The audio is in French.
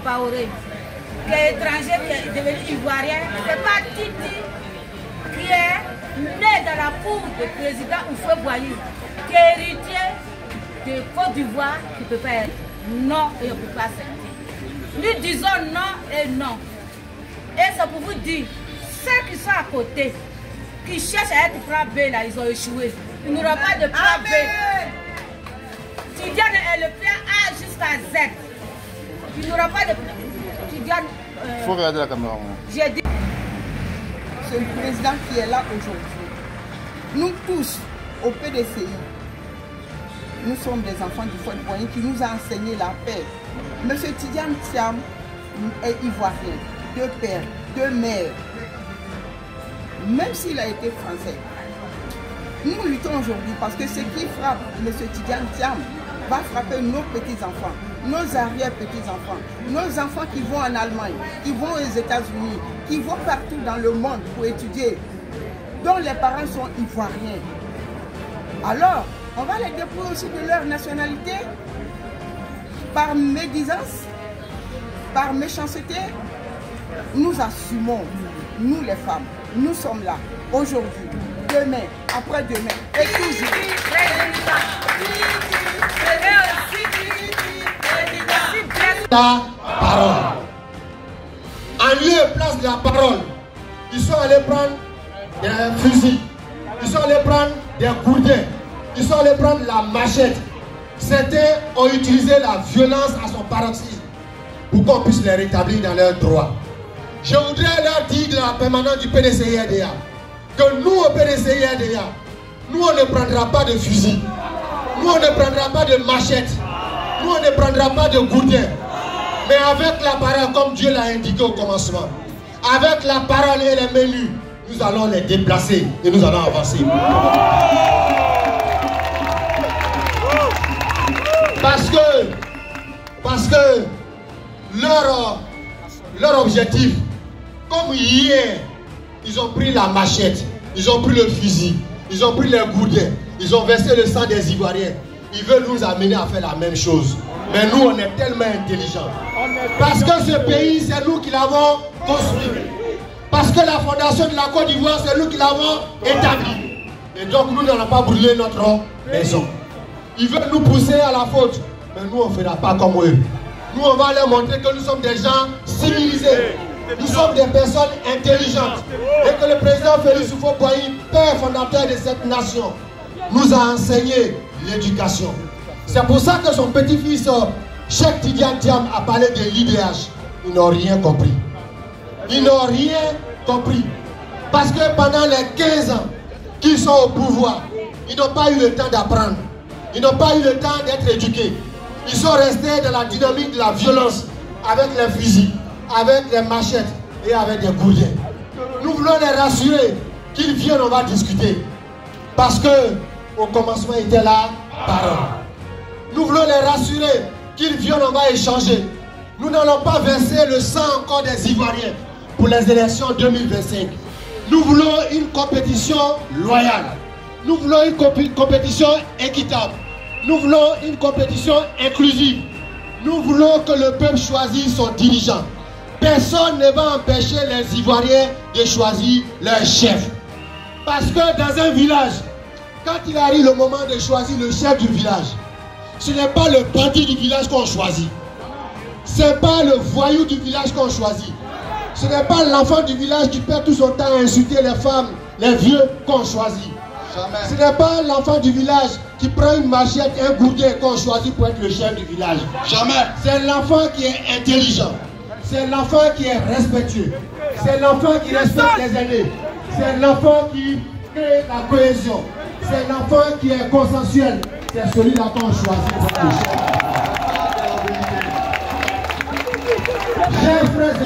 Compaoré, qui est étranger, qui est devenu ivoirien. C'est pas Titi qui est né dans la cour du président Houphouët-Boigny, qui est héritier de Côte d'Ivoire, qui ne peut pas être non et on ne peut pas accepter. Nous disons non et non. Et c'est pour vous dire, ceux qui sont à côté, qui cherchent à être plan B, là, ils ont échoué. Il n'y aura pas de plan B. Tidiane est le plan A jusqu'à Z. Il n'y aura pas de plan. Tidiane. Il faut regarder la caméra. J'ai dit. C'est le président qui est là aujourd'hui. Nous tous, au PDCI, nous sommes des enfants du Houphouët-Boigny qui nous a enseigné la paix. Monsieur Tidiane Thiam est ivoirien, de père, de mère. Même s'il a été français. Nous luttons aujourd'hui parce que ce qui frappe monsieur Tidiane Thiam va frapper nos petits-enfants, nos arrière-petits-enfants, nos enfants qui vont en Allemagne, qui vont aux États-Unis, qui vont partout dans le monde pour étudier, dont les parents sont ivoiriens. Alors, on va les dépouiller aussi de leur nationalité par médisance, par méchanceté. Nous assumons, nous les femmes, nous sommes là, aujourd'hui, demain, après-demain, et toujours. La parole. En lieu et place de la parole, ils sont allés prendre des fusils, ils sont allés prendre des gourdins, ils sont allés prendre la machette. Certains ont utilisé la violence à son paroxysme pour qu'on puisse les rétablir dans leurs droits. Je voudrais leur dire de la permanence du PDCI-RDA que nous au PDCI-RDA, nous on ne prendra pas de fusil, nous on ne prendra pas de machette, nous on ne prendra pas de gourdin, mais avec la parole comme Dieu l'a indiqué au commencement, avec la parole et les menus, nous allons les déplacer et nous allons avancer. Parce que leur objectif, comme hier, ils ont pris la machette, ils ont pris le fusil, ils ont pris les gourdins, ils ont versé le sang des Ivoiriens. Ils veulent nous amener à faire la même chose. Mais nous, on est tellement intelligents. Parce que ce pays, c'est nous qui l'avons construit. Parce que la fondation de la Côte d'Ivoire, c'est nous qui l'avons établie. Et donc, nous n'allons pas brûler notre maison. Ils veulent nous pousser à la faute. Mais nous, on ne fera pas comme eux. Nous, on va leur montrer que nous sommes des gens civilisés. Nous sommes des personnes intelligentes. Et que le président Félix Houphouët-Boigny, père fondateur de cette nation, nous a enseigné l'éducation. C'est pour ça que son petit-fils, Cheikh Tidiane Thiam, a parlé de l'IDH. Ils n'ont rien compris. Ils n'ont rien compris. Parce que pendant les 15 ans qu'ils sont au pouvoir, ils n'ont pas eu le temps d'apprendre. Ils n'ont pas eu le temps d'être éduqués. Ils sont restés dans la dynamique de la violence, avec les fusils, avec les machettes et avec des gourdins. Nous voulons les rassurer qu'ils viennent, on va discuter. Parce que au commencement était la parole. Nous voulons les rassurer qu'ils viennent, on va échanger. Nous n'allons pas verser le sang encore des Ivoiriens pour les élections 2025. Nous voulons une compétition loyale. Nous voulons une compétition équitable. Nous voulons une compétition inclusive. Nous voulons que le peuple choisisse son dirigeant. Personne ne va empêcher les Ivoiriens de choisir leur chef. Parce que dans un village, quand il arrive le moment de choisir le chef du village, ce n'est pas le bandit du village qu'on choisit. Ce n'est pas le voyou du village qu'on choisit. Ce n'est pas l'enfant du village qui perd tout son temps à insulter les femmes, les vieux qu'on choisit. Jamais. Ce n'est pas l'enfant du village qui prend une machette et un gourdin qu'on choisit pour être le chef du village. Jamais. C'est l'enfant qui est intelligent. C'est l'enfant qui est respectueux. C'est l'enfant qui respecte les aînés. C'est l'enfant qui crée la cohésion. C'est l'enfant qui est consensuel. C'est celui-là qu'on choisit pour être le chef. Chers frères,